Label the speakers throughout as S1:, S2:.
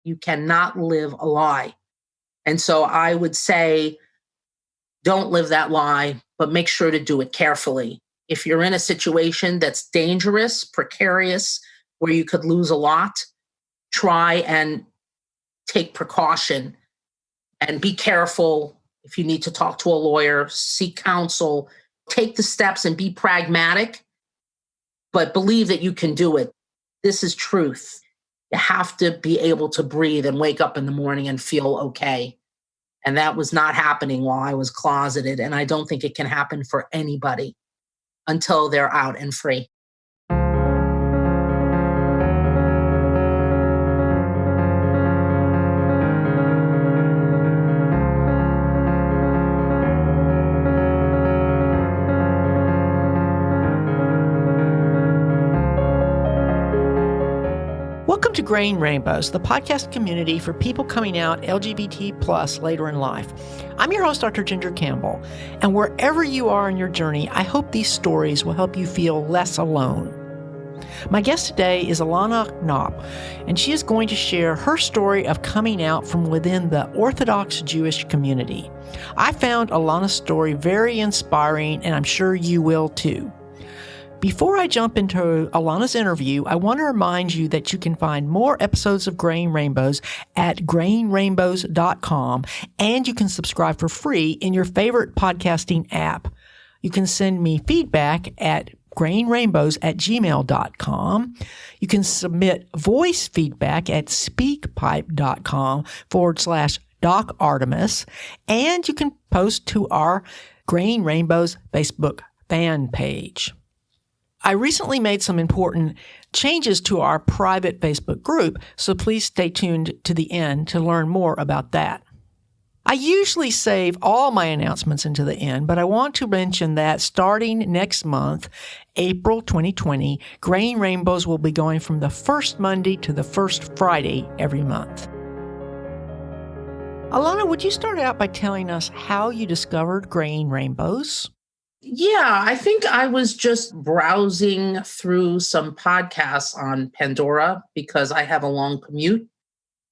S1: You cannot live a lie. And so I would say, don't live that lie, but make sure to do it carefully. If you're in a situation that's dangerous, precarious, where you could lose a lot, try and take precaution and be careful. If you need to talk to a lawyer, seek counsel, take the steps and be pragmatic, but believe that you can do it. This is truth. You have to be able to breathe and wake up in the morning and feel okay. And that was not happening while I was closeted. And I don't think it can happen for anybody until they're out and free.
S2: Welcome to Grain Rainbows, the podcast community for people coming out LGBT plus later in life. I'm your host, Dr. Ginger Campbell, and wherever you are in your journey, I hope these stories will help you feel less alone. My guest today is Elana Koop, and she is going to share her story of coming out from within the Orthodox Jewish community. I found Elana's story very inspiring, and I'm sure you will too. Before I jump into Elana's interview, I want to remind you that you can find more episodes of Grain Rainbows at grainrainbows.com, and you can subscribe for free in your favorite podcasting app. You can send me feedback at grainrainbows@gmail.com. You can submit voice feedback at speakpipe.com/Doc Artemis, and you can post to our Grain Rainbows Facebook fan page. I recently made some important changes to our private Facebook group, so please stay tuned to the end to learn more about that. I usually save all my announcements into the end, but I want to mention that starting next month, April 2020, Grain Rainbows will be going from the first Monday to the first Friday every month. Elana, would you start out by telling us how you discovered Grain Rainbows?
S1: Yeah, I think I was just browsing through some podcasts on Pandora because I have a long commute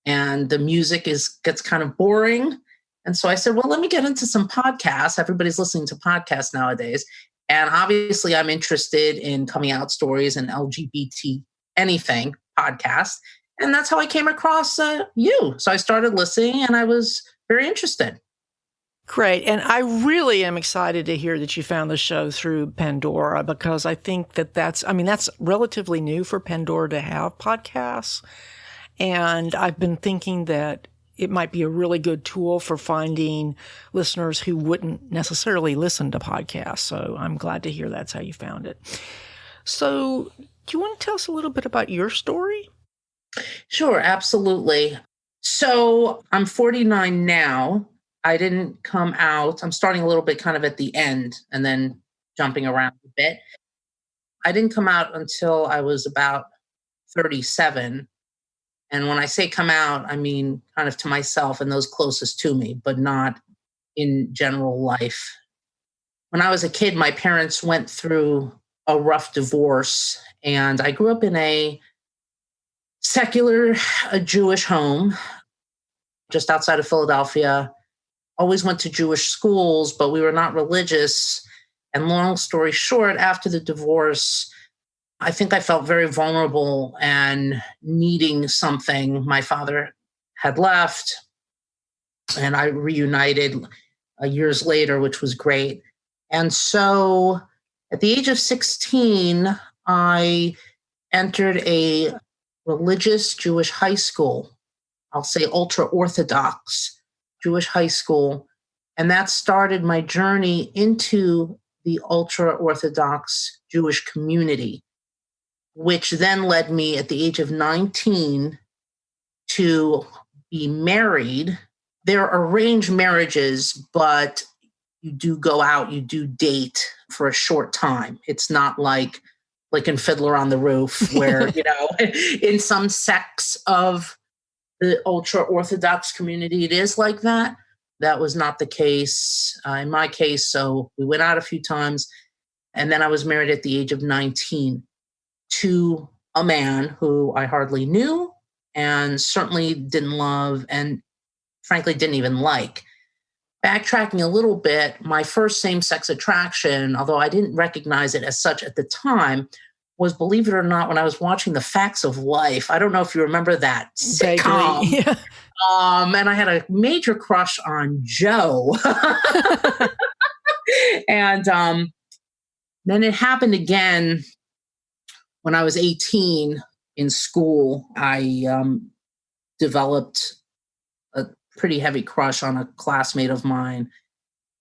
S1: and the music gets kind of boring. And so I said, well, let me get into some podcasts. Everybody's listening to podcasts nowadays. And obviously I'm interested in coming out stories and LGBT anything podcast. And that's how I came across you. So I started listening and I was very interested.
S2: Great. And I really am excited to hear that you found the show through Pandora, because I think that's relatively new for Pandora to have podcasts. And I've been thinking that it might be a really good tool for finding listeners who wouldn't necessarily listen to podcasts. So I'm glad to hear that's how you found it. So do you want to tell us a little bit about your story?
S1: Sure, absolutely. So I'm 49 now. I didn't come out. I'm starting a little bit kind of at the end and then jumping around a bit. I didn't come out until I was about 37. And when I say come out, I mean kind of to myself and those closest to me, but not in general life. When I was a kid, my parents went through a rough divorce, and I grew up in a secular Jewish home just outside of Philadelphia. Always went to Jewish schools, but we were not religious. And long story short, after the divorce, I think I felt very vulnerable and needing something. My father had left, and I reunited years later, which was great. And so at the age of 16, I entered a religious Jewish high school. I'll say ultra-Orthodox Jewish high school. And that started my journey into the ultra-Orthodox Jewish community, which then led me at the age of 19 to be married. They're arranged marriages, but you do go out, you do date for a short time. It's not like in Fiddler on the Roof, where, in some sects of the ultra-Orthodox community, it is like that. That was not the case in my case. So we went out a few times, and then I was married at the age of 19 to a man who I hardly knew, and certainly didn't love and frankly didn't even like. Backtracking a little bit, my first same sex attraction, although I didn't recognize it as such at the time, was, believe it or not, when I was watching The Facts of Life. I don't know if you remember that sitcom.
S2: Vaguely, yeah.
S1: And I had a major crush on Joe. And then it happened again when I was 18 in school. I developed a pretty heavy crush on a classmate of mine.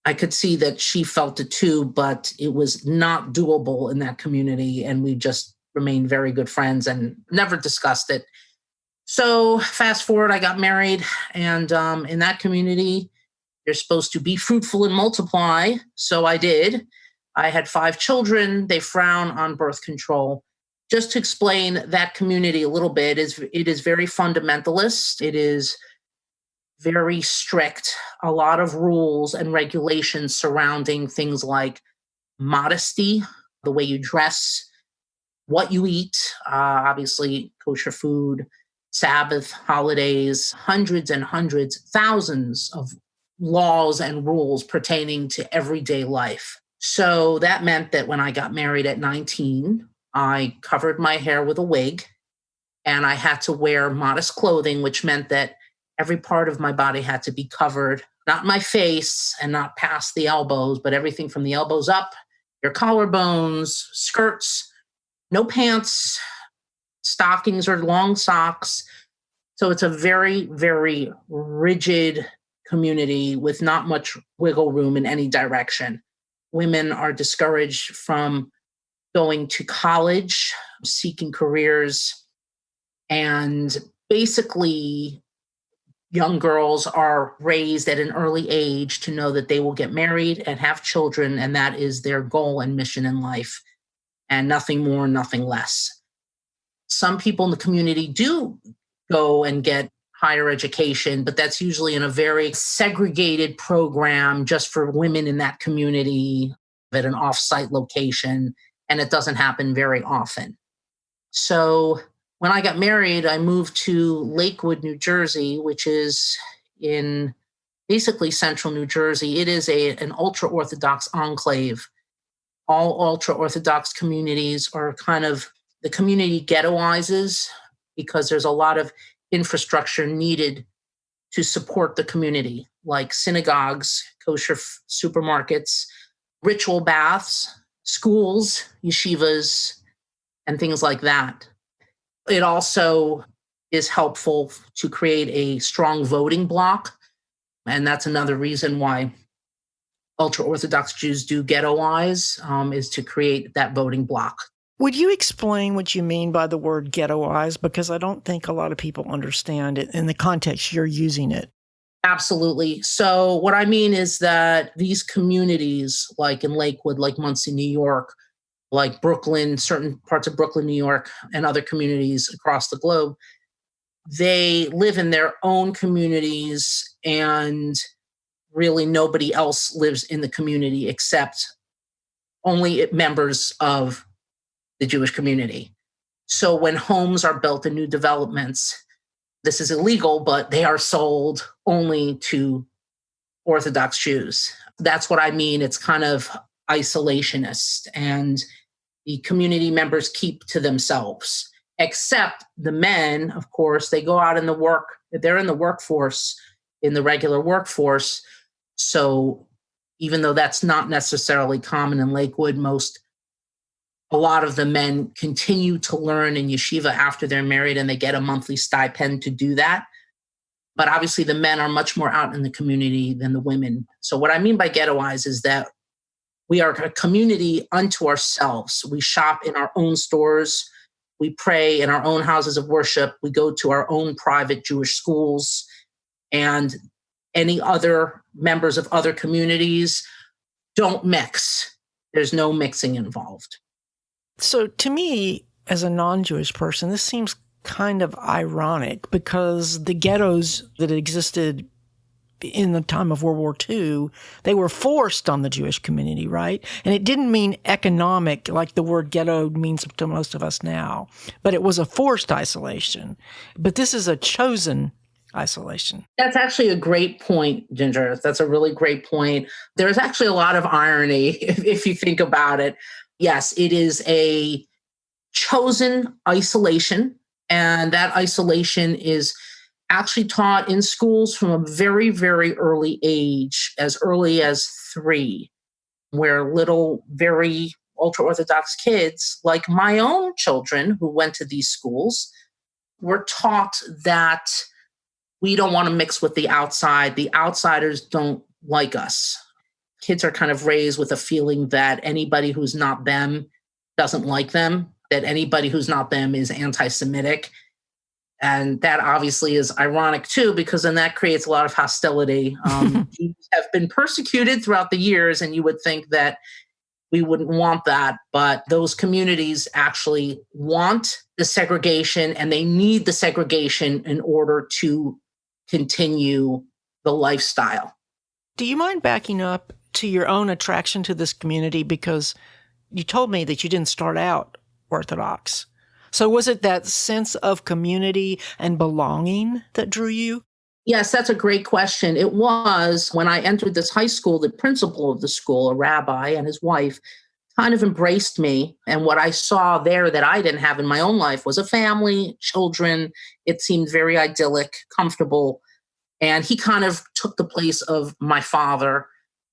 S1: I could see that she felt it too, but it was not doable in that community. And we just remained very good friends and never discussed it. So fast forward, I got married. And in that community, you're supposed to be fruitful and multiply. So I did. I had 5 children. They frown on birth control. Just to explain that community a little bit, it is very fundamentalist. It is very strict, a lot of rules and regulations surrounding things like modesty, the way you dress, what you eat, obviously kosher food, Sabbath, holidays, hundreds and hundreds, thousands of laws and rules pertaining to everyday life. So that meant that when I got married at 19, I covered my hair with a wig and I had to wear modest clothing, which meant that every part of my body had to be covered, not my face and not past the elbows, but everything from the elbows up, your collarbones, skirts, no pants, stockings or long socks. So it's a very, very rigid community with not much wiggle room in any direction. Women are discouraged from going to college, seeking careers, and basically young girls are raised at an early age to know that they will get married and have children, and that is their goal and mission in life, and nothing more, nothing less. Some people in the community do go and get higher education, but that's usually in a very segregated program just for women in that community at an off-site location, and it doesn't happen very often. So when I got married, I moved to Lakewood, New Jersey, which is in basically central New Jersey. It is an ultra-Orthodox enclave. All ultra-Orthodox communities are kind of, the community ghettoizes because there's a lot of infrastructure needed to support the community, like synagogues, kosher supermarkets, ritual baths, schools, yeshivas, and things like that. It also is helpful to create a strong voting bloc. And that's another reason why ultra-Orthodox Jews do ghettoize, is to create that voting bloc.
S2: Would you explain what you mean by the word ghettoize? Because I don't think a lot of people understand it in the context you're using it.
S1: Absolutely. So what I mean is that these communities, like in Lakewood, like Muncie, New York, like Brooklyn, certain parts of Brooklyn, New York, and other communities across the globe, they live in their own communities and really nobody else lives in the community except only members of the Jewish community. So when homes are built in new developments, this is illegal, but they are sold only to Orthodox Jews. That's what I mean. It's kind of isolationist, and the community members keep to themselves, except the men, of course, they go out in the work. They're in the workforce, in the regular workforce. So even though that's not necessarily common in Lakewood, a lot of the men continue to learn in yeshiva after they're married, and they get a monthly stipend to do that. But obviously the men are much more out in the community than the women. So what I mean by ghettoize is that we are a community unto ourselves. We shop in our own stores. We pray in our own houses of worship. We go to our own private Jewish schools. And any other members of other communities don't mix. There's no mixing involved.
S2: So to me, as a non-Jewish person, this seems kind of ironic because the ghettos that existed in the time of World War II, they were forced on the Jewish community, right? And it didn't mean economic, like the word ghetto means to most of us now, but it was a forced isolation. But this is a chosen isolation.
S1: That's actually a great point, Ginger. That's a really great point. There's actually a lot of irony if you think about it. Yes, it is a chosen isolation, and that isolation is actually taught in schools from a very, very early age, as early as 3, where little, very ultra Orthodox kids, like my own children who went to these schools, were taught that we don't want to mix with the outside. The outsiders don't like us. Kids are kind of raised with a feeling that anybody who's not them doesn't like them, that anybody who's not them is anti-Semitic. And that obviously is ironic too, because then that creates a lot of hostility. Jews have been persecuted throughout the years, and you would think that we wouldn't want that. But those communities actually want the segregation, and they need the segregation in order to continue the lifestyle.
S2: Do you mind backing up to your own attraction to this community? Because you told me that you didn't start out Orthodox. So was it that sense of community and belonging that drew you?
S1: Yes, that's a great question. It was when I entered this high school, the principal of the school, a rabbi, and his wife kind of embraced me. And what I saw there that I didn't have in my own life was a family, children. It seemed very idyllic, comfortable. And he kind of took the place of my father.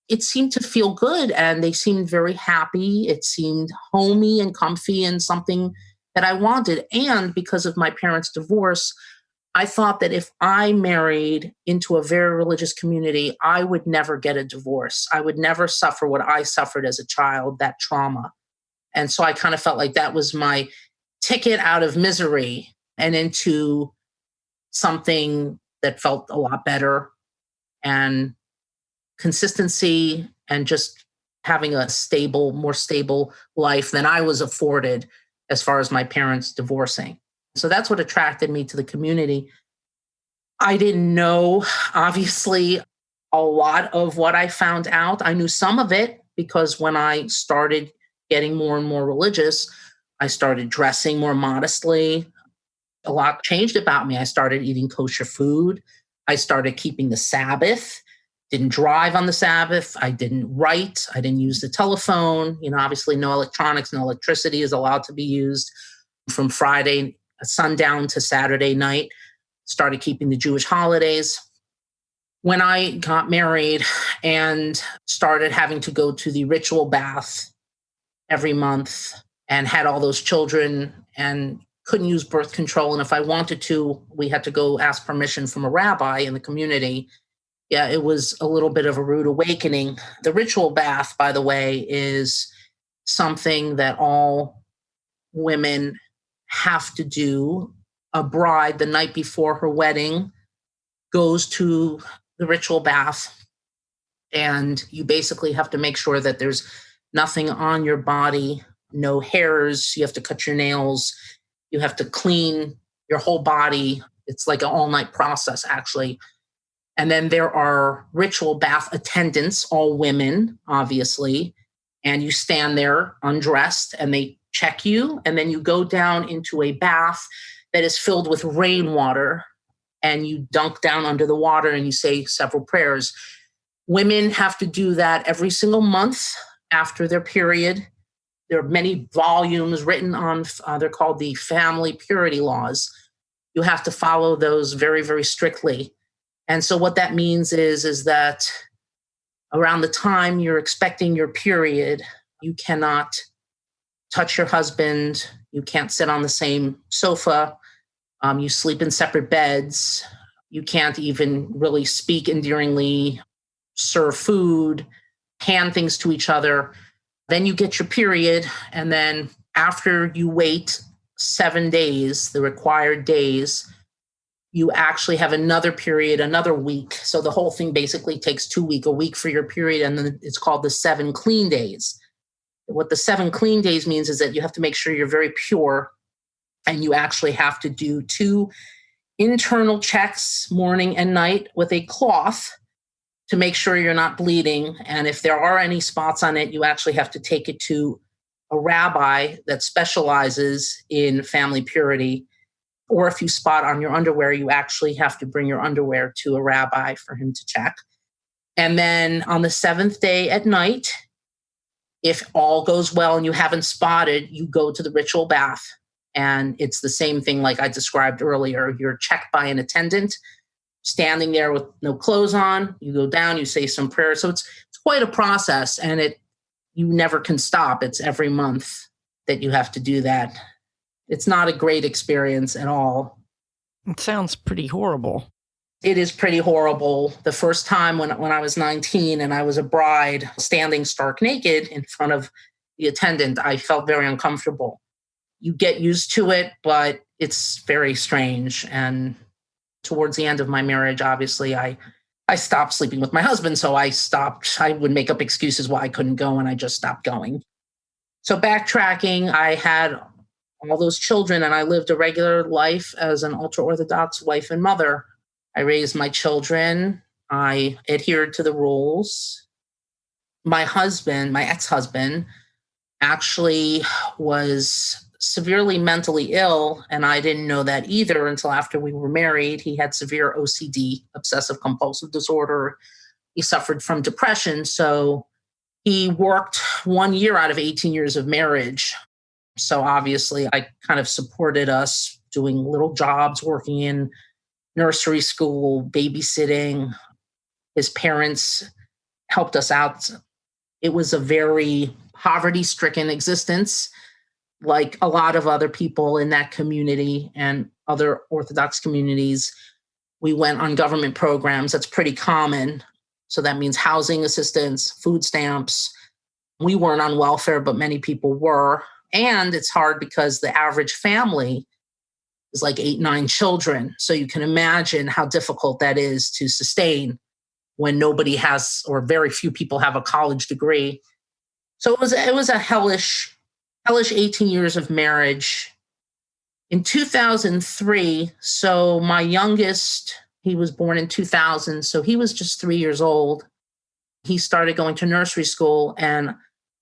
S1: It seemed to feel good, and they seemed very happy. It seemed homey and comfy and something that I wanted. And because of my parents' divorce, I thought that if I married into a very religious community, I would never get a divorce. I would never suffer what I suffered as a child, that trauma. And so I kind of felt like that was my ticket out of misery and into something that felt a lot better, and consistency, and just having a stable, more stable life than I was afforded as far as my parents divorcing. So that's what attracted me to the community. I didn't know, obviously, a lot of what I found out. I knew some of it because when I started getting more and more religious, I started dressing more modestly. A lot changed about me. I started eating kosher food. I started keeping the Sabbath, didn't drive on the Sabbath. I didn't write. I didn't use the telephone. Obviously no electronics, no electricity is allowed to be used from Friday sundown to Saturday night. Started keeping the Jewish holidays. When I got married and started having to go to the ritual bath every month and had all those children and couldn't use birth control. And if I wanted to, we had to go ask permission from a rabbi in the community. Yeah, it was a little bit of a rude awakening. The ritual bath, by the way, is something that all women have to do. A bride, the night before her wedding, goes to the ritual bath, and you basically have to make sure that there's nothing on your body, no hairs. You have to cut your nails. You have to clean your whole body. It's like an all-night process, actually. And then there are ritual bath attendants, all women, obviously. And you stand there undressed and they check you. And then you go down into a bath that is filled with rainwater. And you dunk down under the water and you say several prayers. Women have to do that every single month after their period. There are many volumes written on, they're called the family purity laws. You have to follow those very, very strictly. And so what that means is that around the time you're expecting your period, you cannot touch your husband. You can't sit on the same sofa. You sleep in separate beds. You can't even really speak endearingly, serve food, hand things to each other. Then you get your period. And then after you wait 7 days, the required days, you actually have another period, another week. So the whole thing basically takes 2 weeks, a week for your period. And then it's called the 7 clean days. What the 7 clean days means is that you have to make sure you're very pure. And you actually have to do 2 internal checks morning and night with a cloth to make sure you're not bleeding. And if there are any spots on it, you actually have to take it to a rabbi that specializes in family purity. Or if you spot on your underwear, you actually have to bring your underwear to a rabbi for him to check. And then on the seventh day at night, if all goes well and you haven't spotted, you go to the ritual bath. And it's the same thing like I described earlier. You're checked by an attendant standing there with no clothes on. You go down, you say some prayers. So it's quite a process, and you never can stop. It's every month that you have to do that. It's not a great experience at all.
S2: It sounds pretty horrible.
S1: It is pretty horrible. The first time when I was 19 and I was a bride standing stark naked in front of the attendant, I felt very uncomfortable. You get used to it, but it's very strange. And towards the end of my marriage, obviously, I stopped sleeping with my husband. So I would make up excuses why I couldn't go, and I just stopped going. So backtracking, I had all those children, and I lived a regular life as an ultra-Orthodox wife and mother. I raised my children. I adhered to the rules. My ex-husband, actually was severely mentally ill, and I didn't know that either until after we were married. He had severe OCD, obsessive compulsive disorder. He suffered from depression. So he worked 1 year out of 18 years of marriage. So obviously I kind of supported us doing little jobs, working in nursery school, babysitting. His parents helped us out. It was a very poverty-stricken existence, like a lot of other people in that community and other Orthodox communities. We went on government programs. That's pretty common. So that means housing assistance, food stamps. We weren't on welfare, but many people were. And it's hard because the average family is like 8, 9 children. So you can imagine how difficult that is to sustain when nobody has, or very few people have, a college degree. So it was a hellish 18 years of marriage. In 2003, so my youngest, he was born in 2000, so he was just 3 years old. He started going to nursery school, and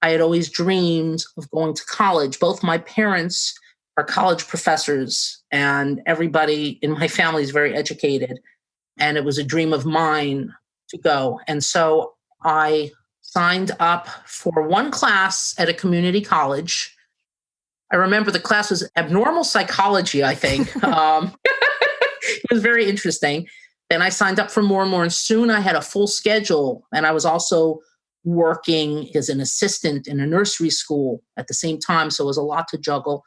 S1: I had always dreamed of going to college. Both my parents are college professors, and everybody in my family is very educated. And it was a dream of mine to go. And so I signed up for one class at a community college. I remember the class was abnormal psychology, I think. It was very interesting. Then I signed up for more and more, and soon I had a full schedule. And I was also working as an assistant in a nursery school at the same time, so it was a lot to juggle.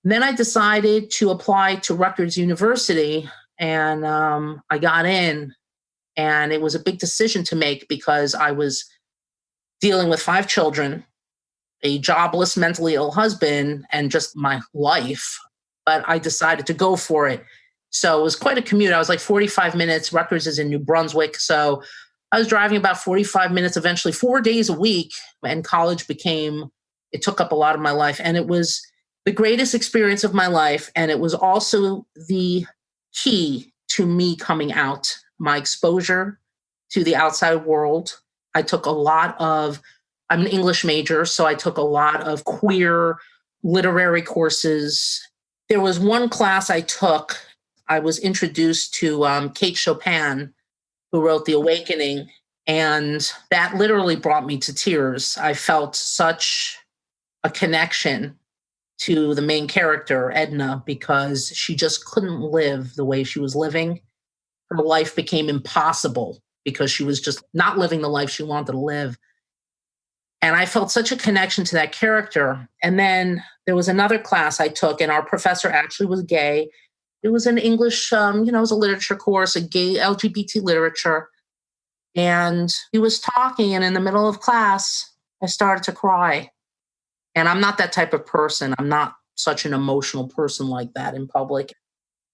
S1: And then I decided to apply to Rutgers University, and I got in. And it was a big decision to make because I was dealing with 5 children, a jobless, mentally ill husband, and just my life. But I decided to go for it. So it was quite a commute. I was like 45 minutes. Rutgers is in New Brunswick. So I was driving about 45 minutes, eventually 4 days a week. And college it took up a lot of my life. And it was the greatest experience of my life. And it was also the key to me coming out. My exposure to the outside world. I'm an English major, so I took a lot of queer literary courses. There was one class I took. I was introduced to Kate Chopin, who wrote The Awakening, and that literally brought me to tears. I felt such a connection to the main character, Edna, because she just couldn't live the way she was living. Her life became impossible because she was just not living the life she wanted to live. And I felt such a connection to that character. And then there was another class I took, and our professor actually was gay. It was an English, it was a literature course, a gay LGBT literature. And he was talking, and in the middle of class, I started to cry. And I'm not that type of person. I'm not such an emotional person like that in public.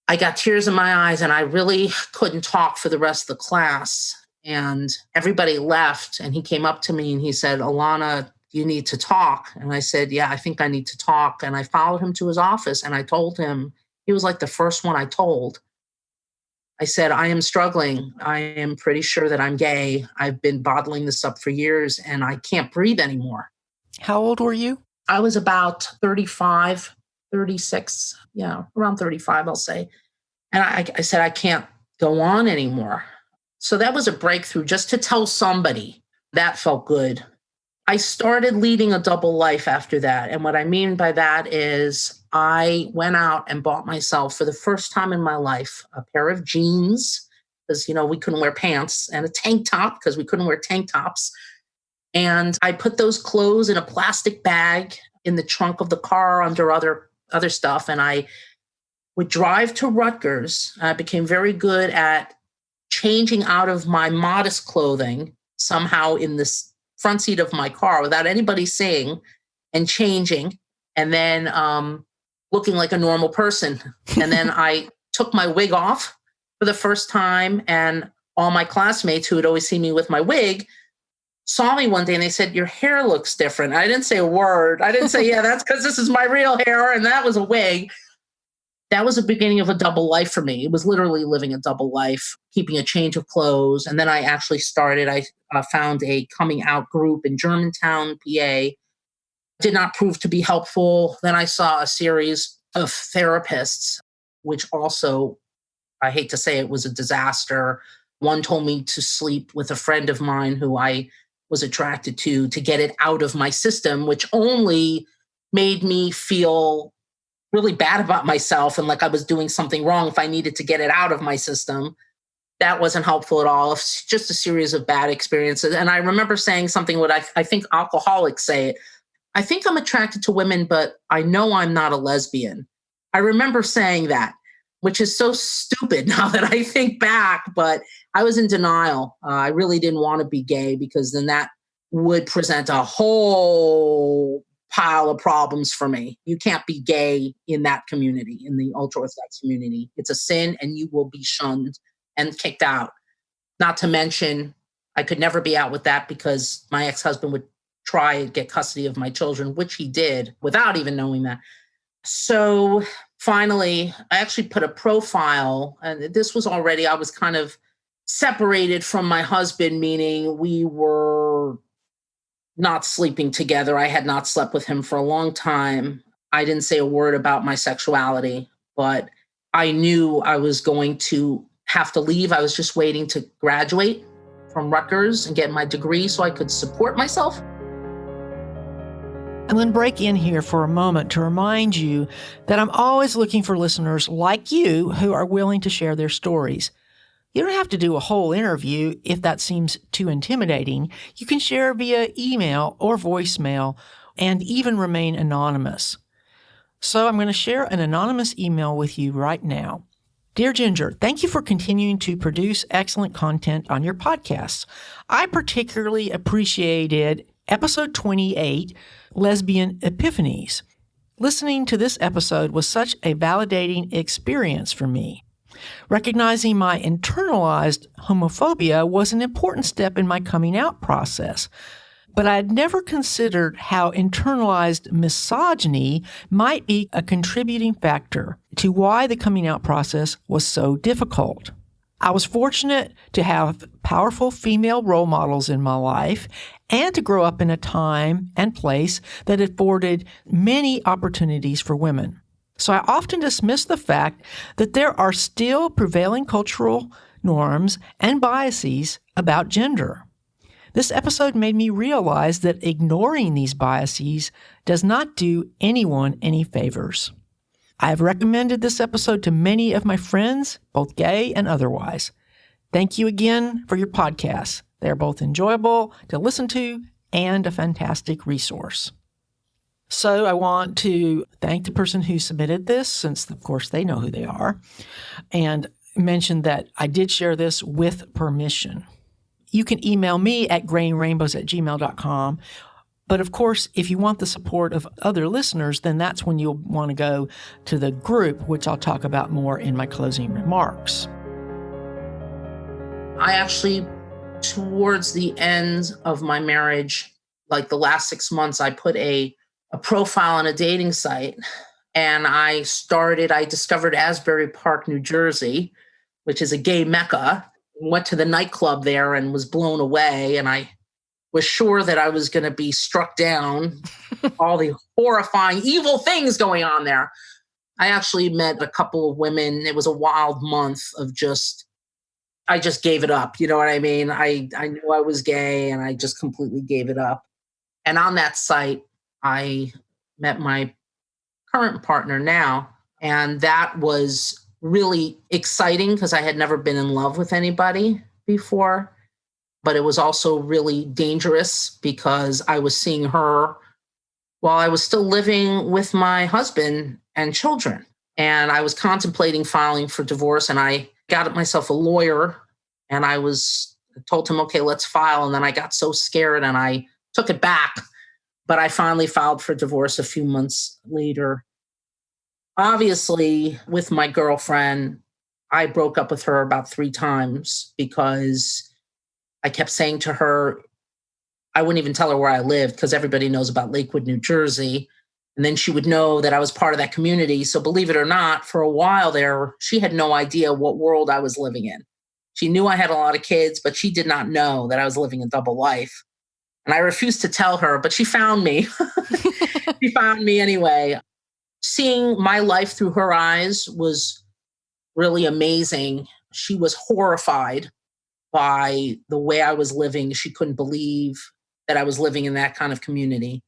S1: I got tears in my eyes, and I really couldn't talk for the rest of the class. And everybody left, and he came up to me and he said, "Elana, you need to talk." And I said, "Yeah, I think I need to talk." And I followed him to his office, and I told him. He was like the first one I told. I said, I am struggling. I am pretty sure that I'm gay. I've been bottling this up for years and I can't breathe anymore.
S2: How old were you?
S1: I was about 35, 36. Yeah, around 35, I'll say. And I said, I can't go on anymore. So that was a breakthrough just to tell somebody. That felt good. I started leading a double life after that. And what I mean by that is I went out and bought myself, for the first time in my life, a pair of jeans, because, we couldn't wear pants, and a tank top, because we couldn't wear tank tops. And I put those clothes in a plastic bag in the trunk of the car under other stuff. And I would drive to Rutgers. I became very good at changing out of my modest clothing somehow in this front seat of my car without anybody seeing, and changing, and then looking like a normal person. And then I took my wig off for the first time, and all my classmates who had always seen me with my wig saw me one day and they said, your hair looks different. I didn't say a word. I didn't say, yeah, that's because this is my real hair and that was a wig. That was the beginning of a double life for me. It was literally living a double life, keeping a change of clothes. And then I actually I found a coming out group in Germantown, PA. Did not prove to be helpful. Then I saw a series of therapists, which also, I hate to say it, was a disaster. One told me to sleep with a friend of mine who I was attracted to get it out of my system, which only made me feel really bad about myself and like I was doing something wrong if I needed to get it out of my system. That wasn't helpful at all. It's just a series of bad experiences. And I remember saying something what I think alcoholics say it. I think I'm attracted to women, but I know I'm not a lesbian. I remember saying that, which is so stupid now that I think back, but I was in denial. I really didn't want to be gay because then that would present a whole pile of problems for me. You can't be gay in that community, in the ultra-Orthodox community. It's a sin and you will be shunned and kicked out. Not to mention, I could never be out with that because my ex-husband would try and get custody of my children, which he did without even knowing that. So finally, I actually put a profile, and this was already, I was kind of separated from my husband, meaning we were not sleeping together. I had not slept with him for a long time. I didn't say a word about my sexuality, but I knew I was going to have to leave. I was just waiting to graduate from Rutgers and get my degree so I could support myself.
S2: I'm going to break in here for a moment to remind you that I'm always looking for listeners like you who are willing to share their stories. You don't have to do a whole interview if that seems too intimidating. You can share via email or voicemail and even remain anonymous. So I'm going to share an anonymous email with you right now. Dear Ginger, thank you for continuing to produce excellent content on your podcasts. I particularly appreciated episode 28, Lesbian Epiphanies. Listening to this episode was such a validating experience for me. Recognizing my internalized homophobia was an important step in my coming out process, but I had never considered how internalized misogyny might be a contributing factor to why the coming out process was so difficult. I was fortunate to have powerful female role models in my life and to grow up in a time and place that afforded many opportunities for women. So I often dismiss the fact that there are still prevailing cultural norms and biases about gender. This episode made me realize that ignoring these biases does not do anyone any favors. I have recommended this episode to many of my friends, both gay and otherwise. Thank you again for your podcasts. They are both enjoyable to listen to and a fantastic resource. So I want to thank the person who submitted this, since, of course, they know who they are, and mention that I did share this with permission. You can email me at grayingrainbows@gmail.com. But of course, if you want the support of other listeners, then that's when you'll want to go to the group, which I'll talk about more in my closing remarks.
S1: I actually, towards the end of my marriage, like the last 6 months, I put a profile on a dating site, and I discovered Asbury Park, New Jersey, which is a gay mecca. Went to the nightclub there and was blown away. And I was sure that I was going to be struck down, all the horrifying, evil things going on there. I actually met a couple of women. It was a wild month of I just gave it up. You know what I mean? I knew I was gay and I just completely gave it up. And on that site, I met my current partner now. And that was really exciting because I had never been in love with anybody before. But it was also really dangerous because I was seeing her while I was still living with my husband and children. And I was contemplating filing for divorce, and I got myself a lawyer, and I told him, okay, let's file. And then I got so scared and I took it back. But I finally filed for divorce a few months later. Obviously, with my girlfriend, I broke up with her about 3 times because I kept saying to her, I wouldn't even tell her where I lived because everybody knows about Lakewood, New Jersey. And then she would know that I was part of that community. So believe it or not, for a while there, she had no idea what world I was living in. She knew I had a lot of kids, but she did not know that I was living a double life. And I refused to tell her, but she found me. She found me anyway. Seeing my life through her eyes was really amazing. She was horrified by the way I was living. She couldn't believe that I was living in that kind of community.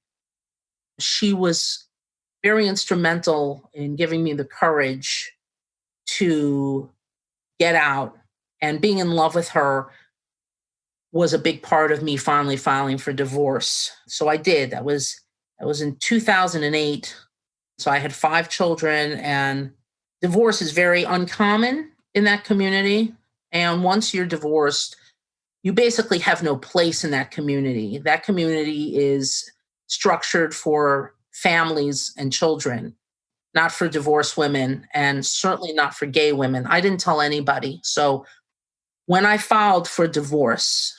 S1: She was very instrumental in giving me the courage to get out, and being in love with her was a big part of me finally filing for divorce. So I did. That was in 2008. So I had 5 children, and divorce is very uncommon in that community. And once you're divorced, you basically have no place in that community. That community is structured for families and children, not for divorced women, and certainly not for gay women. I didn't tell anybody. So when I filed for divorce,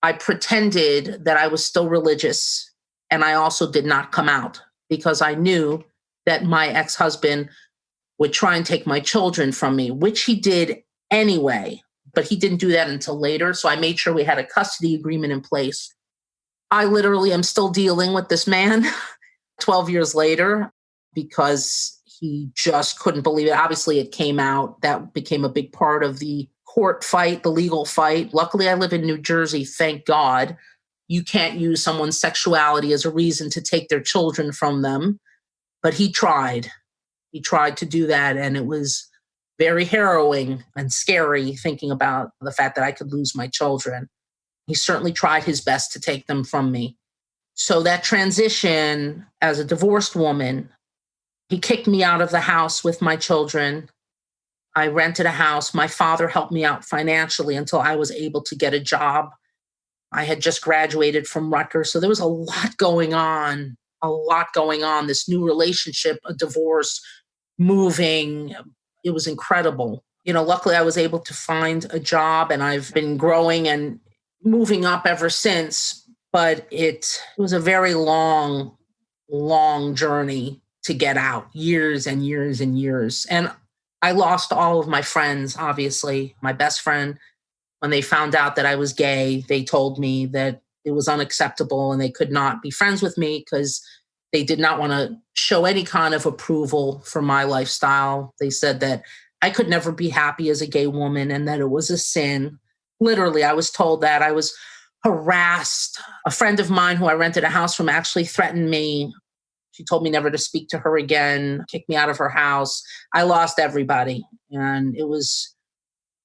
S1: I pretended that I was still religious, and I also did not come out because I knew that my ex-husband would try and take my children from me, which he did anyway, but he didn't do that until later. So I made sure we had a custody agreement in place. I literally am still dealing with this man 12 years later because he just couldn't believe it. Obviously, it came out. That became a big part of the court fight, the legal fight. Luckily, I live in New Jersey, thank God. You can't use someone's sexuality as a reason to take their children from them. But he tried. He tried to do that, and it was very harrowing and scary thinking about the fact that I could lose my children. He certainly tried his best to take them from me. So that transition as a divorced woman, he kicked me out of the house with my children. I rented a house. My father helped me out financially until I was able to get a job. I had just graduated from Rutgers, so there was a lot going on. This new relationship, a divorce, moving. It was incredible. Luckily I was able to find a job, and I've been growing and moving up ever since. But it was a very long, long journey to get out, years and years and years. And I lost all of my friends, obviously. My best friend, when they found out that I was gay, they told me that it was unacceptable and they could not be friends with me because they did not want to show any kind of approval for my lifestyle. They said that I could never be happy as a gay woman and that it was a sin. Literally, I was told that. I was harassed. A friend of mine who I rented a house from actually threatened me. She told me never to speak to her again, kicked me out of her house. I lost everybody. And it was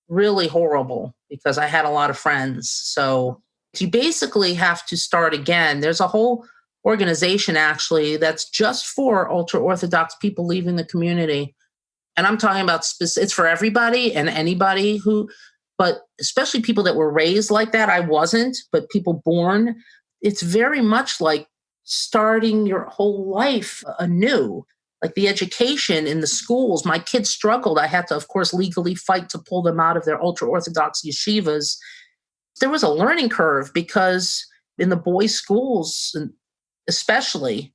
S1: really horrible because I had a lot of friends. So you basically have to start again. There's a whole organization actually that's just for ultra-Orthodox people leaving the community. And I'm talking about it's for everybody and anybody but especially people that were raised like that. I wasn't, but people born. It's very much like starting your whole life anew. Like the education in the schools, my kids struggled. I had to, of course, legally fight to pull them out of their ultra-Orthodox yeshivas. There was a learning curve because in the boys' schools, especially,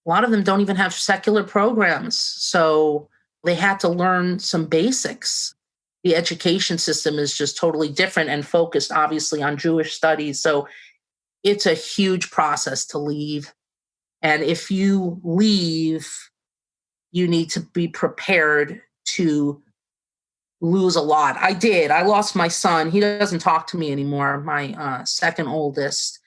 S1: a lot of them don't even have secular programs. So they had to learn some basics. the education system is just totally different and focused, obviously, on Jewish studies. So it's a huge process to leave. And if you leave, you need to be prepared to lose a lot. I did. I lost my son. He doesn't talk to me anymore, my second oldest.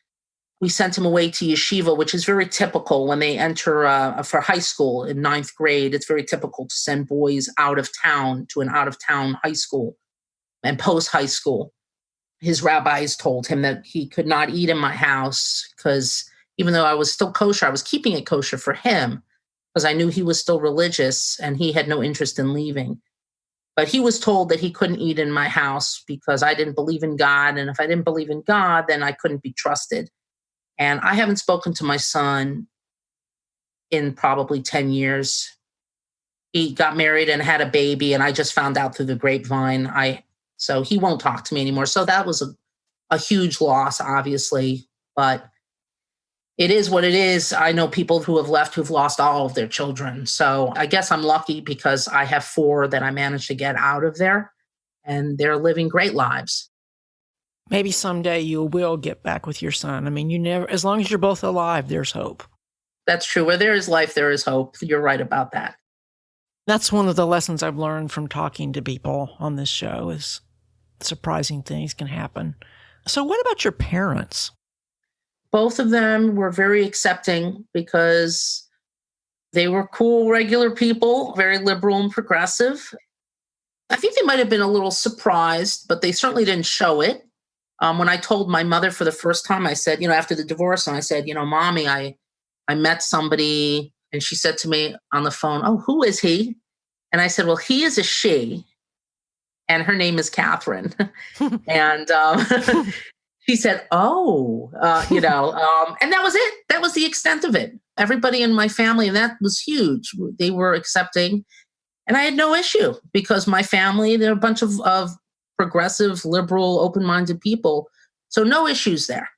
S1: We sent him away to yeshiva, which is very typical when they enter for high school in ninth grade. It's very typical to send boys out of town to an out of town high school and post high school. His rabbis told him that he could not eat in my house because even though I was still kosher, I was keeping it kosher for him because I knew he was still religious and he had no interest in leaving. But he was told that he couldn't eat in my house because I didn't believe in God. And if I didn't believe in God, then I couldn't be trusted. And I haven't spoken to my son in probably 10 years. He got married and had a baby, and I just found out through the grapevine. So he won't talk to me anymore. So that was a huge loss, obviously. But it is what it is. I know people who have left who've lost all of their children. So I guess I'm lucky because I have 4 that I managed to get out of there, and they're living great lives.
S2: Maybe someday you will get back with your son. I mean, you never, as long as you're both alive, there's hope.
S1: That's true. Where there is life, there is hope. You're right about that.
S2: That's one of the lessons I've learned from talking to people on this show is surprising things can happen. So what about your parents?
S1: Both of them were very accepting because they were cool, regular people, very liberal and progressive. I think they might have been a little surprised, but they certainly didn't show it. When I told my mother for the first time, I said, after the divorce, and I said, Mommy, I met somebody, and she said to me on the phone, "Oh, who is he?" And I said, "Well, he is a she, and her name is Catherine." And she said, "Oh, and that was it. That was the extent of it. Everybody in my family, and that was huge. They were accepting, and I had no issue because my family, they're a bunch of progressive, liberal, open-minded people. So no issues there."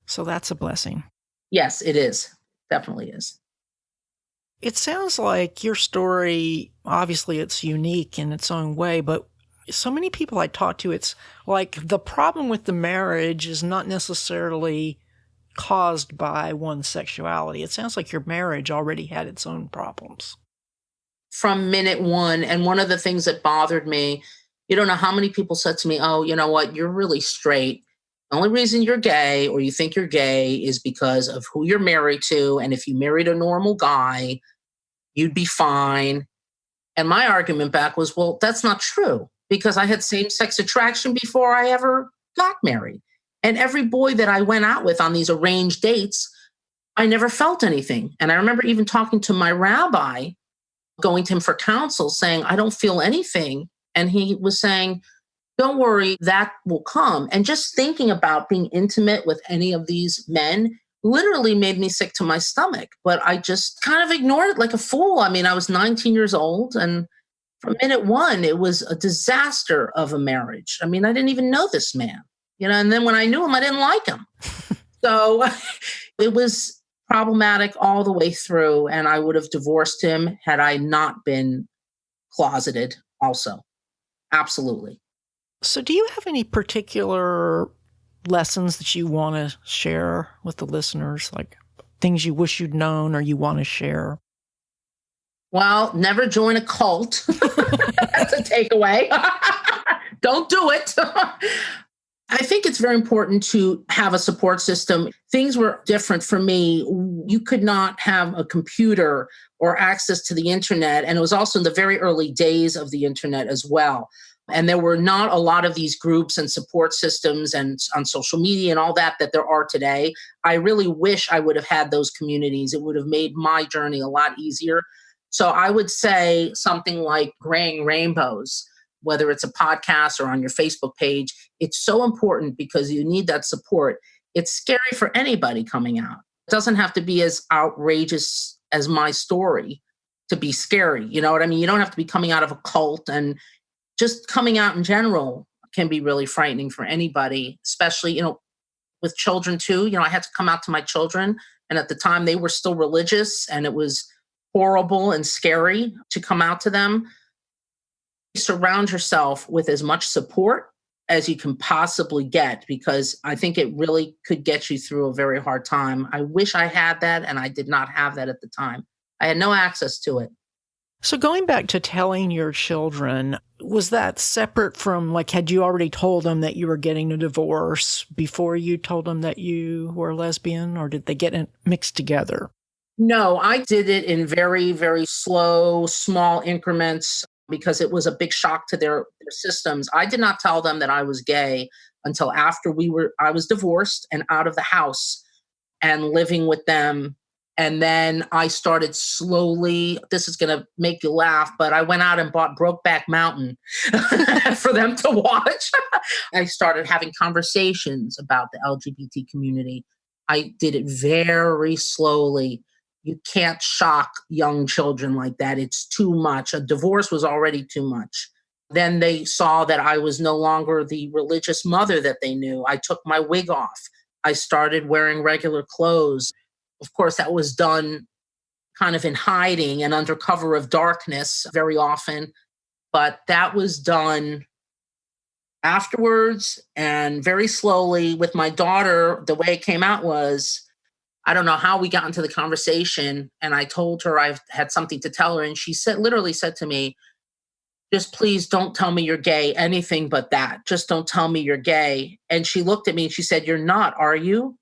S2: So that's a blessing.
S1: Yes, it is. Definitely is.
S2: It sounds like your story, obviously it's unique in its own way, but so many people I talk to, it's like the problem with the marriage is not necessarily caused by one's sexuality. It sounds like your marriage already had its own problems.
S1: From minute one, and one of the things that bothered me, you don't know how many people said to me, "Oh, you know what? You're really straight. The only reason you're gay or you think you're gay is because of who you're married to. And if you married a normal guy, you'd be fine." And my argument back was, well, that's not true because I had same-sex attraction before I ever got married. And every boy that I went out with on these arranged dates, I never felt anything. And I remember even talking to my rabbi, going to him for counsel, saying, "I don't feel anything." And he was saying, "Don't worry, that will come." And just thinking about being intimate with any of these men literally made me sick to my stomach. But I just kind of ignored it like a fool. I mean, I was 19 years old, and from minute one, it was a disaster of a marriage. I mean, I didn't even know this man, and then when I knew him, I didn't like him. So it was problematic all the way through, and I would have divorced him had I not been closeted also. Absolutely.
S2: So do you have any particular lessons that you want to share with the listeners, like things you wish you'd known or you want to share?
S1: Well, never join a cult. That's a takeaway. Don't do it. I think it's very important to have a support system. Things were different for me. You could not have a computer or access to the internet. And it was also in the very early days of the internet as well. And there were not a lot of these groups and support systems and on social media and all that there are today. I really wish I would have had those communities. It would have made my journey a lot easier. So I would say something like Graying Rainbows, whether it's a podcast or on your Facebook page. It's so important because you need that support. It's scary for anybody coming out. It doesn't have to be as outrageous as my story to be scary. You know what I mean? You don't have to be coming out of a cult, and just coming out in general can be really frightening for anybody, especially, with children too. I had to come out to my children, and at the time they were still religious, and it was horrible and scary to come out to them. Surround yourself with as much support as you can possibly get, because I think it really could get you through a very hard time. I wish I had that, and I did not have that at the time. I had no access to it.
S2: So going back to telling your children, was that separate from, like, had you already told them that you were getting a divorce before you told them that you were a lesbian, or did they get it mixed together?
S1: No, I did it in very, very slow, small increments because it was a big shock to their systems. I did not tell them that I was gay until after I was divorced and out of the house and living with them. And then I started slowly, this is going to make you laugh, but I went out and bought Brokeback Mountain for them to watch. I started having conversations about the LGBT community. I did it very slowly. You can't shock young children like that. It's too much. A divorce was already too much. Then they saw that I was no longer the religious mother that they knew. I took my wig off. I started wearing regular clothes. Of course, that was done kind of in hiding and under cover of darkness very often. But that was done afterwards and very slowly. With my daughter, the way it came out was, I don't know how we got into the conversation, and I told her I had something to tell her, and she literally said to me, just please don't tell me you're gay, anything but that. Just don't tell me you're gay. And she looked at me and she said, you're not, are you?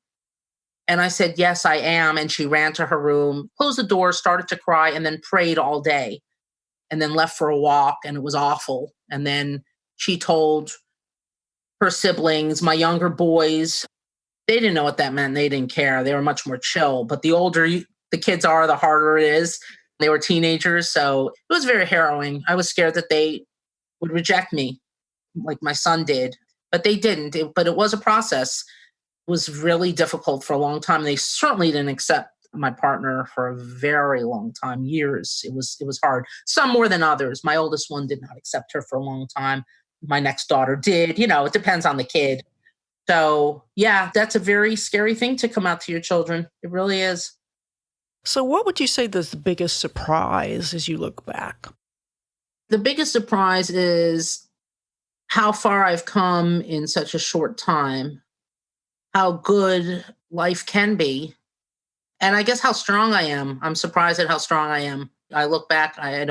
S1: And I said, yes, I am. And she ran to her room, closed the door, started to cry, and then prayed all day, and then left for a walk, and it was awful. And then she told her siblings, my younger boys, they didn't know what that meant. They didn't care. They were much more chill. But the older the kids are, the harder it is. They were teenagers. So it was very harrowing. I was scared that they would reject me like my son did, but they didn't. But it was a process. It was really difficult for a long time. They certainly didn't accept my partner for a very long time, years. It was hard. Some more than others. My oldest one did not accept her for a long time. My next daughter did. It depends on the kid. So, yeah, that's a very scary thing to come out to your children. It really is.
S2: So what would you say is the biggest surprise as you look back?
S1: The biggest surprise is how far I've come in such a short time, how good life can be, and I guess how strong I am. I'm surprised at how strong I am. I look back, I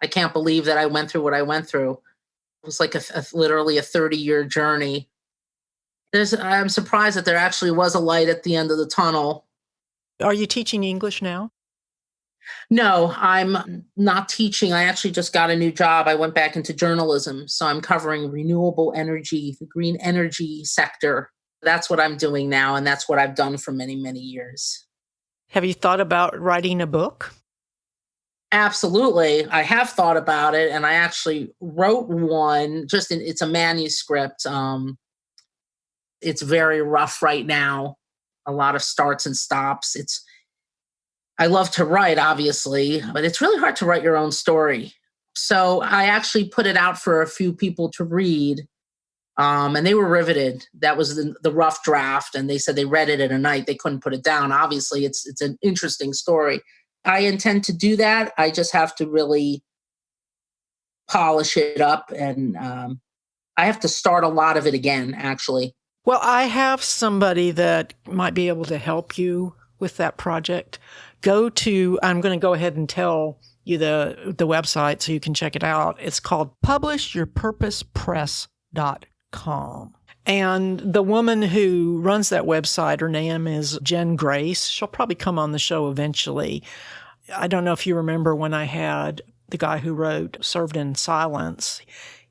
S1: can't believe that I went through what I went through. It was like literally a 30-year journey. I'm surprised that there actually was a light at the end of the tunnel.
S2: Are you teaching English now?
S1: No, I'm not teaching. I actually just got a new job. I went back into journalism. So I'm covering renewable energy, the green energy sector. That's what I'm doing now. And that's what I've done for many, many years.
S2: Have you thought about writing a book?
S1: Absolutely. I have thought about it. And I actually wrote one, it's a manuscript. It's very rough right now. A lot of starts and stops. I love to write, obviously, but it's really hard to write your own story. So I actually put it out for a few people to read, and they were riveted. That was the rough draft, and they said they read it in a night. They couldn't put it down. Obviously, it's an interesting story. I intend to do that. I just have to really polish it up, and I have to start a lot of it again, actually.
S2: Well, I have somebody that might be able to help you with that project. I'm going to go ahead and tell you the website so you can check it out. It's called publishyourpurposepress.com. And the woman who runs that website, her name is Jen Grace. She'll probably come on the show eventually. I don't know if you remember when I had the guy who wrote Served in Silence.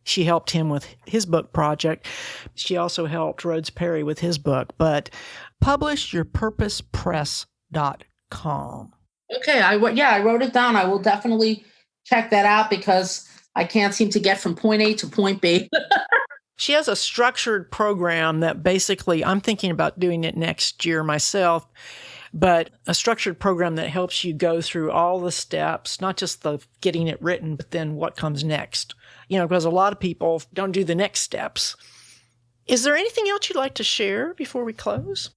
S2: She helped him with his book project. She also helped Rhodes Perry with his book. But publishyourpurposepress.com.
S1: Okay. I wrote it down. I will definitely check that out because I can't seem to get from point A to point B.
S2: She has a structured program that basically, I'm thinking about doing it next year myself, but a structured program that helps you go through all the steps, not just the getting it written, but then what comes next. Because a lot of people don't do the next steps. Is there anything else you'd like to share before we close?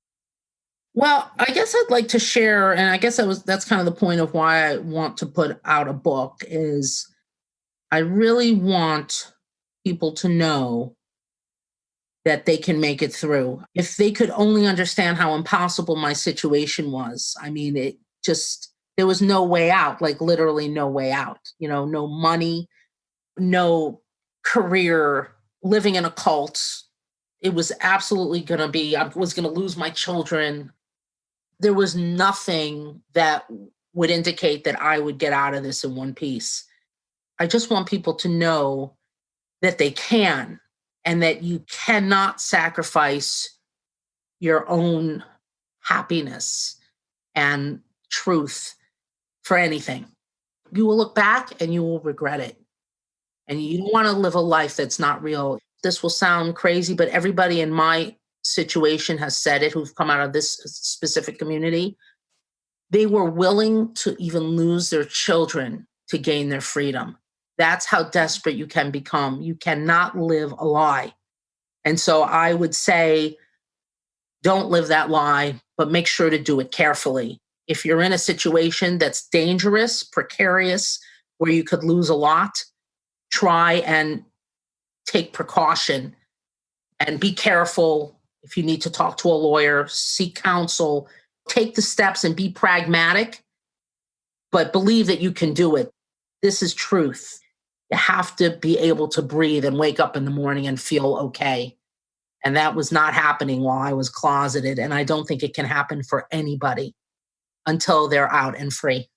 S1: Well, I guess I'd like to share, and I guess that's kind of the point of why I want to put out a book is I really want people to know that they can make it through. If they could only understand how impossible my situation was. I mean, there was no way out, like literally no way out. No money, no career, living in a cult. It was absolutely I was going to lose my children. There was nothing that would indicate that I would get out of this in one piece. I just want people to know that they can, and that you cannot sacrifice your own happiness and truth for anything. You will look back and you will regret it. And you don't want to live a life that's not real. This will sound crazy, but everybody in my situation has said it, who've come out of this specific community. They were willing to even lose their children to gain their freedom. That's how desperate you can become. You cannot live a lie. And so I would say, don't live that lie, but make sure to do it carefully. If you're in a situation that's dangerous, precarious, where you could lose a lot, try and take precaution and be careful. If you need to talk to a lawyer, seek counsel, take the steps and be pragmatic, but believe that you can do it. This is truth. You have to be able to breathe and wake up in the morning and feel okay. And that was not happening while I was closeted. And I don't think it can happen for anybody until they're out and free.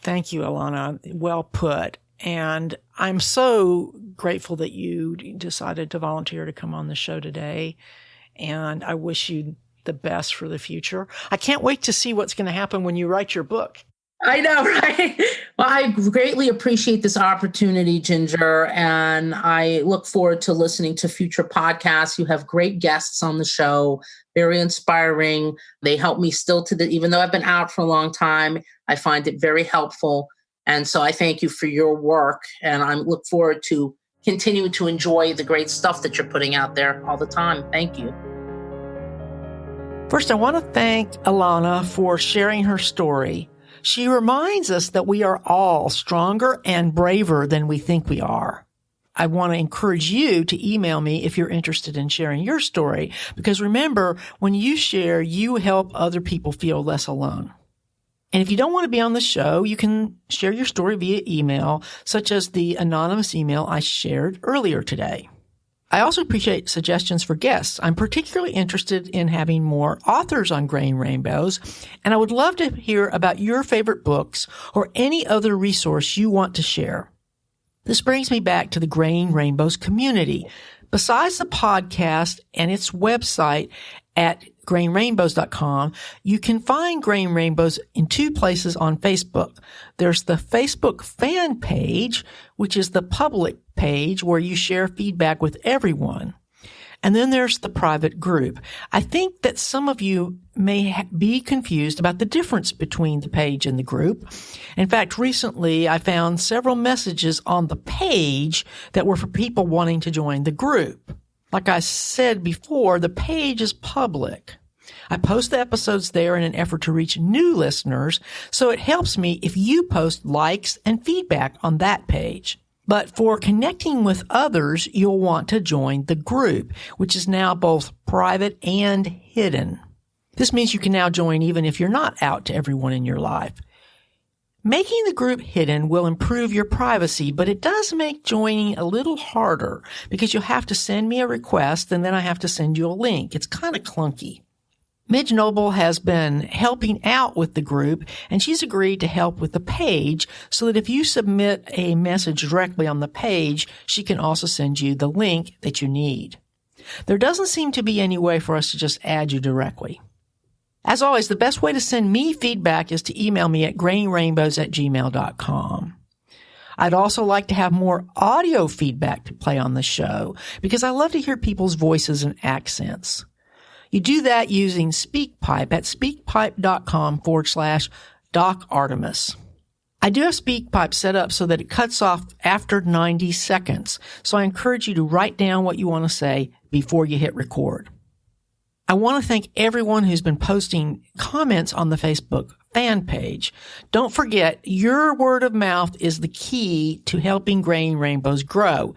S2: Thank you, Elana. Well put. And I'm so grateful that you decided to volunteer to come on the show today. And I wish you the best for the future. I can't wait to see what's going to happen when you write your book.
S1: I know, right? Well, I greatly appreciate this opportunity, Ginger, and I look forward to listening to future podcasts. You have great guests on the show, very inspiring. They help me still even though I've been out for a long time, I find it very helpful. And so I thank you for your work, and I look forward to continuing to enjoy the great stuff that you're putting out there all the time. Thank you.
S2: First, I want to thank Elana for sharing her story. She reminds us that we are all stronger and braver than we think we are. I want to encourage you to email me if you're interested in sharing your story, because remember, when you share, you help other people feel less alone. And if you don't want to be on the show, you can share your story via email, such as the anonymous email I shared earlier today. I also appreciate suggestions for guests. I'm particularly interested in having more authors on Grain Rainbows, and I would love to hear about your favorite books or any other resource you want to share. This brings me back to the Grain Rainbows community. Besides the podcast and its website at grainrainbows.com, you can find Grain Rainbows in two places on Facebook. There's the Facebook fan page, which is the public page where you share feedback with everyone. And then there's the private group. I think that some of you may be confused about the difference between the page and the group. In fact, recently I found several messages on the page that were for people wanting to join the group. Like I said before, the page is public. I post the episodes there in an effort to reach new listeners, so it helps me if you post likes and feedback on that page. But for connecting with others, you'll want to join the group, which is now both private and hidden. This means you can now join even if you're not out to everyone in your life. Making the group hidden will improve your privacy, but it does make joining a little harder because you'll have to send me a request and then I have to send you a link. It's kind of clunky. Midge Noble has been helping out with the group, and she's agreed to help with the page so that if you submit a message directly on the page, she can also send you the link that you need. There doesn't seem to be any way for us to just add you directly. As always, the best way to send me feedback is to email me at grainrainbows@gmail.com. I'd also like to have more audio feedback to play on the show because I love to hear people's voices and accents. You do that using SpeakPipe at speakpipe.com/Doc Artemis. I do have SpeakPipe set up so that it cuts off after 90 seconds, so I encourage you to write down what you want to say before you hit record. I want to thank everyone who's been posting comments on the Facebook fan page. Don't forget, your word of mouth is the key to helping Graying Rainbows grow.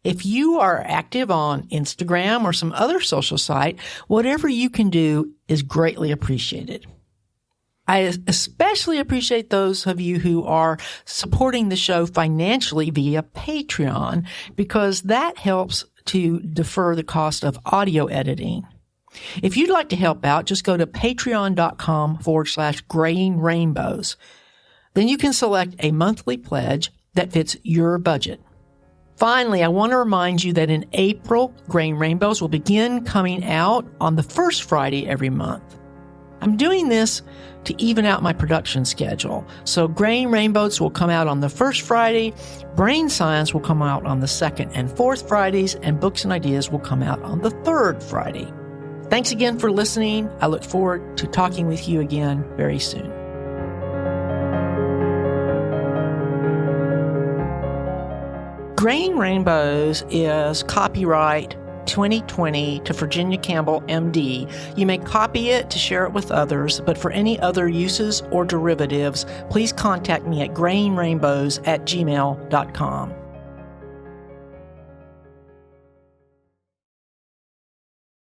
S2: If you are active on Instagram or some other social site, whatever you can do is greatly appreciated. I especially appreciate those of you who are supporting the show financially via Patreon, because that helps to defer the cost of audio editing. If you'd like to help out, just go to patreon.com/graying rainbows. Then you can select a monthly pledge that fits your budget. Finally, I want to remind you that in April, Graying Rainbows will begin coming out on the first Friday every month. I'm doing this to even out my production schedule. So Graying Rainbows will come out on the first Friday, Brain Science will come out on the second and fourth Fridays, and Books and Ideas will come out on the third Friday. Thanks again for listening. I look forward to talking with you again very soon. Graying Rainbows is copyright 2020 to Virginia Campbell, MD. You may copy it to share it with others, but for any other uses or derivatives, please contact me at grayingrainbows@gmail.com.